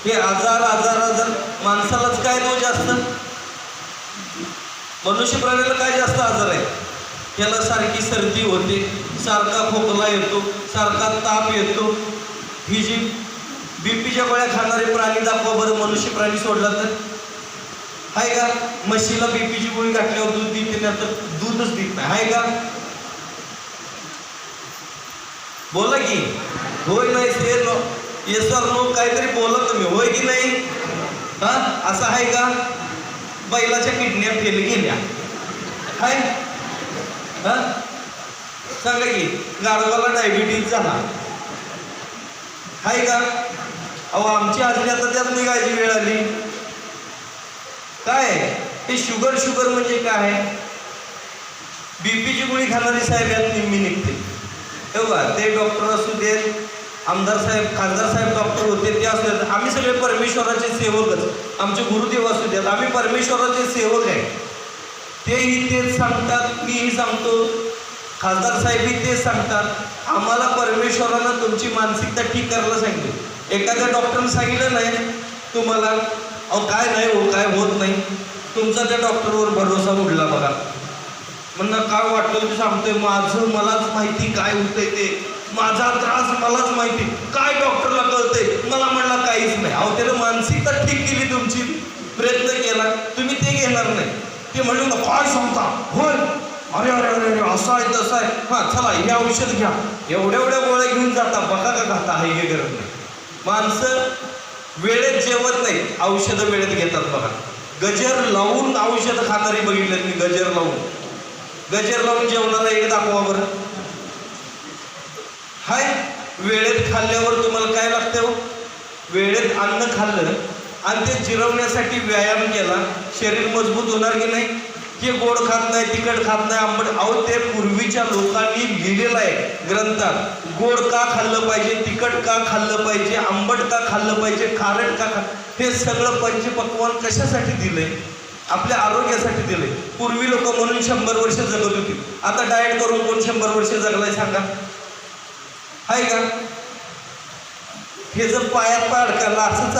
हे आजार आजार आजार माणसालाच काय तो जास्त, मनुष्य प्राण्याला काय जास्त आजार आहे? त्याला सारखी सर्दी होते, सारखा खोकला येतो, सारखा ताप येतो. ही जी बीपीच्या गोळ्या खाणारे प्राणी दाखवा बरं, मनुष्य प्राणी सोडला तर आहे का? म्हशीला बीपीची गोळी घातल्यावर दूध देते, नंतर दूधच देत नाही, आहे का? बोला की होय नाही, ते येस और नो काहीतरी बोला तुम्ही, होय की नाही? हा, असं आहे का? बैलाच्या किडन्या फेल गेल्या, हाय? हा, सांगा की गाढवाला डायबिटीज झाला, हाय का? अहो आमची आजी आता त्यात निघायची वेळ आली. काय ते शुगर शुगर म्हणजे काय? बीपीची गोळी खाणारी साहेब यात निम्मी निघते. तेव्हा ते डॉक्टर असू देत, आमदार साहेब खासदार साहेब डॉक्टर होते ते असू देत, आम्ही सगळे परमेश्वराचे सेवकच. आमचे गुरुदेव असू देत, आम्ही परमेश्वराचे सेवक आहे. तेही तेच सांगतात, मीही सांगतो, खासदार साहेबही तेच सांगतात. आम्हाला परमेश्वरानं तुमची मानसिकता ठीक करायला सांगितली. एखाद्या डॉक्टरने सांगितलं नाही तुम्हाला अहो काय नाही हो, काय होत नाही, तुमचा त्या डॉक्टरवर भरोसा उडला बघा. म्हणणं काय वाटतं तुम्ही सांगतोय, माझं मलाच माहिती काय होतंय ते, माझा त्रास मलाच माहिती, काय डॉक्टरला कळतंय, मला म्हणला काहीच नाही. अहो त्याला मानसिकता ठीक केली तुमची, प्रयत्न केला, तुम्ही ते घेणार नाही. ते म्हणलं काय सांगता, होय अरे अरे अरे अरे असं आहे तसं आहे, हां चला हे औषध घ्या, एवढ्या एवढ्या गोळ्या घेऊन जाता, बघा का खाता, हे करत नाही. माणसं वेळेत जेवत नाही, औषधं वेळेत घेतात बघा. गजर लावून औषधं खाणारी बघितलं मी, गजर लावून जेवणाला एक दाखवा बरं. हाय, वेळेत खाल्ल्यावर तुम्हाला काय लागतं? वेळेत अन्न खाल्लं आणि ते जिरवण्यासाठी व्यायाम केला, शरीर मजबूत होणार की नाही? हे गोड खात नाही, तिखट खात नाही, आंबट. अहो ते पूर्वीच्या लोकांनी लिहिलेलं आहे ग्रंथात, गोड का खाल्लं पाहिजे, तिखट का खाल्लं पाहिजे, आंबट का खाल्लं पाहिजे, खारट का हे सगळं पंचपक्वान्न कशासाठी दिलंय? आपल्या आरोग्यासाठी दिलंय. पूर्वी लोक म्हणून 100 वर्ष जगत होती. आता डाएट करून कोण 100 वर्ष जगलाय सांगा, आहे का? हे जर पायात पाय अडकायला असं